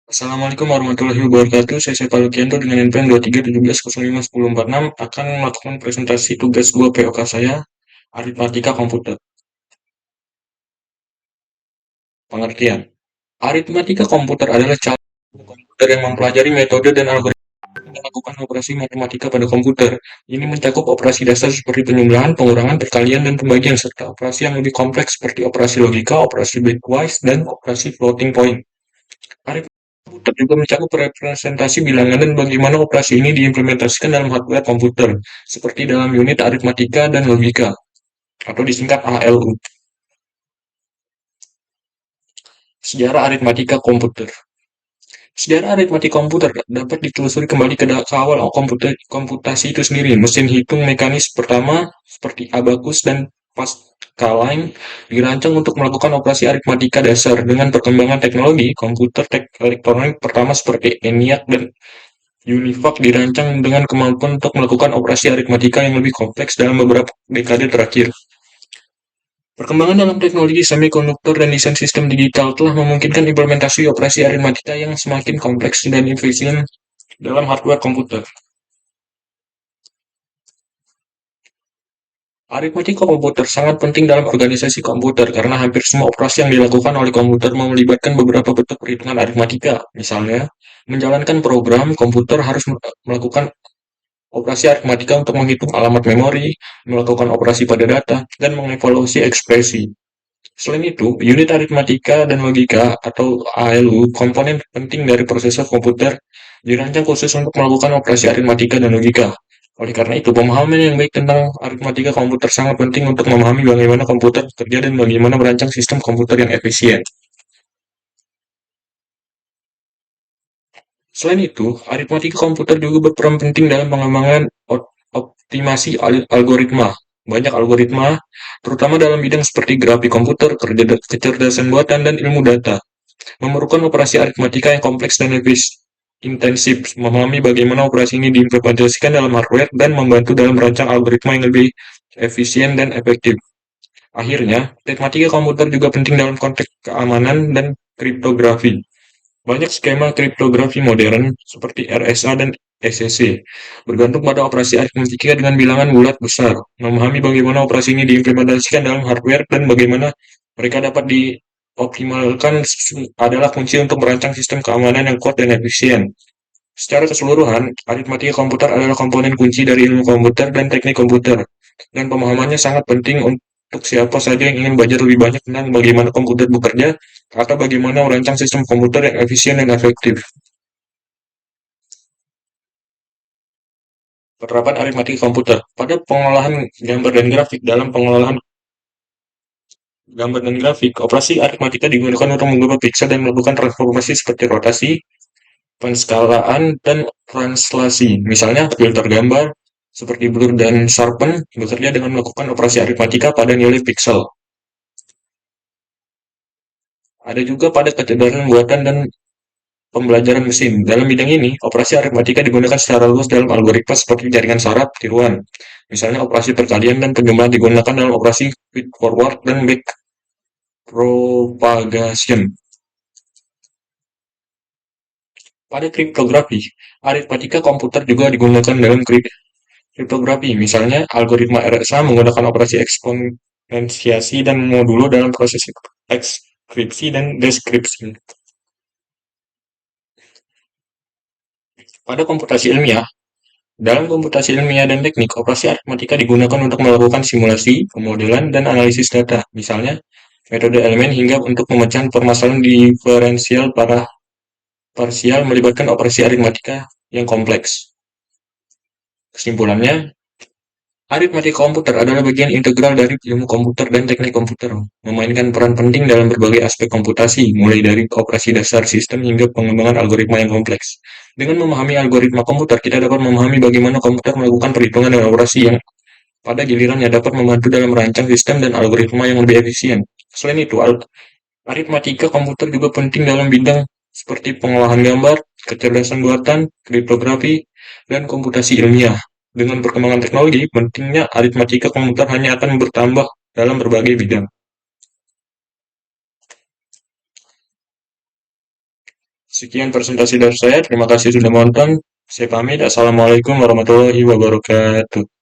Assalamualaikum warahmatullahi wabarakatuh. Saya Seta Lukianto dengan NPM 2317051046 akan melakukan presentasi tugas 2 POK saya, aritmatika komputer. Pengertian. Aritmatika komputer adalah cara komputer yang mempelajari metode dan algoritma melakukan operasi matematika pada komputer. Ini mencakup operasi dasar seperti penjumlahan, pengurangan, perkalian, dan pembagian, serta operasi yang lebih kompleks seperti operasi logika, operasi bitwise, dan operasi floating point. Komputer juga mencakup representasi bilangan dan bagaimana operasi ini diimplementasikan dalam hardware komputer, seperti dalam unit aritmatika dan logika, atau disingkat ALU. Sejarah aritmatika komputer. Sejarah aritmatika komputer dapat ditelusuri kembali ke awal komputasi itu sendiri. Mesin hitung mekanis pertama, seperti abacus dan Pascaline, dirancang untuk melakukan operasi aritmatika dasar. Dengan perkembangan teknologi, komputer elektronik pertama seperti ENIAC dan Univac dirancang dengan kemampuan untuk melakukan operasi aritmatika yang lebih kompleks dalam beberapa dekade terakhir. Perkembangan dalam teknologi semikonduktor dan desain sistem digital telah memungkinkan implementasi operasi aritmatika yang semakin kompleks dan efisien dalam hardware komputer. Aritmatika komputer sangat penting dalam organisasi komputer karena hampir semua operasi yang dilakukan oleh komputer melibatkan beberapa bentuk perhitungan aritmatika. Misalnya, menjalankan program, komputer harus melakukan operasi aritmatika untuk menghitung alamat memori, melakukan operasi pada data, dan mengevaluasi ekspresi. Selain itu, unit aritmatika dan logika atau ALU, komponen penting dari prosesor komputer, dirancang khusus untuk melakukan operasi aritmatika dan logika. Oleh karena itu, pemahaman yang baik tentang aritmatika komputer sangat penting untuk memahami bagaimana komputer bekerja dan bagaimana merancang sistem komputer yang efisien. Selain itu, aritmatika komputer juga berperan penting dalam pengembangan optimasi algoritma. Banyak algoritma, terutama dalam bidang seperti grafik komputer, kecerdasan buatan, dan ilmu data, memerlukan operasi aritmatika yang kompleks dan lebih intensif. Memahami bagaimana operasi ini diimplementasikan dalam hardware dan membantu dalam merancang algoritma yang lebih efisien dan efektif. Akhirnya, aritmatika komputer juga penting dalam konteks keamanan dan kriptografi. Banyak skema kriptografi modern, seperti RSA dan SSC, bergantung pada operasi aritmatika dengan bilangan bulat besar. Memahami bagaimana operasi ini diimplementasikan dalam hardware dan bagaimana mereka dapat dioptimalkan adalah kunci untuk merancang sistem keamanan yang kuat dan efisien. Secara keseluruhan, aritmatika komputer adalah komponen kunci dari ilmu komputer dan teknik komputer, dan pemahamannya sangat penting untuk siapa saja yang ingin belajar lebih banyak tentang bagaimana komputer bekerja atau bagaimana merancang sistem komputer yang efisien dan efektif. Penerapan aritmatika komputer pada pengolahan gambar dan grafik. Dalam pengolahan gambar dan grafik, operasi aritmatika digunakan untuk mengubah pixel dan melakukan transformasi seperti rotasi, penskalaan, dan translasi. Misalnya, filter gambar seperti blur dan sharpen bekerja dengan melakukan operasi aritmatika pada nilai pixel. Ada juga pada kecerdasan buatan dan pembelajaran mesin. Dalam bidang ini, operasi aritmatika digunakan secara luas dalam algoritma seperti jaringan saraf tiruan. Misalnya operasi perkalian dan penjumlahan digunakan dalam operasi feed forward dan back propagation. Pada kriptografi, aritmatika komputer juga digunakan dalam kriptografi. Misalnya, algoritma RSA menggunakan operasi eksponensiasi dan modulo dalam proses ekskripsi dan deskripsi. Pada komputasi ilmiah, dalam komputasi ilmiah dan teknik, operasi aritmatika digunakan untuk melakukan simulasi, pemodelan, dan analisis data. Misalnya, metode elemen hingga untuk pemecahan permasalahan diferensial para parsial melibatkan operasi aritmatika yang kompleks. Kesimpulannya, aritmatika komputer adalah bagian integral dari ilmu komputer dan teknik komputer, memainkan peran penting dalam berbagai aspek komputasi, mulai dari operasi dasar sistem hingga pengembangan algoritma yang kompleks. Dengan memahami algoritma komputer, kita dapat memahami bagaimana komputer melakukan perhitungan dan operasi yang pada gilirannya dapat membantu dalam merancang sistem dan algoritma yang lebih efisien. Selain itu, aritmatika komputer juga penting dalam bidang seperti pengolahan gambar, kecerdasan buatan, kriptografi, dan komputasi ilmiah. Dengan perkembangan teknologi, pentingnya aritmatika komputer hanya akan bertambah dalam berbagai bidang. Sekian presentasi dari saya. Terima kasih sudah menonton. Saya pamit. Assalamualaikum warahmatullahi wabarakatuh.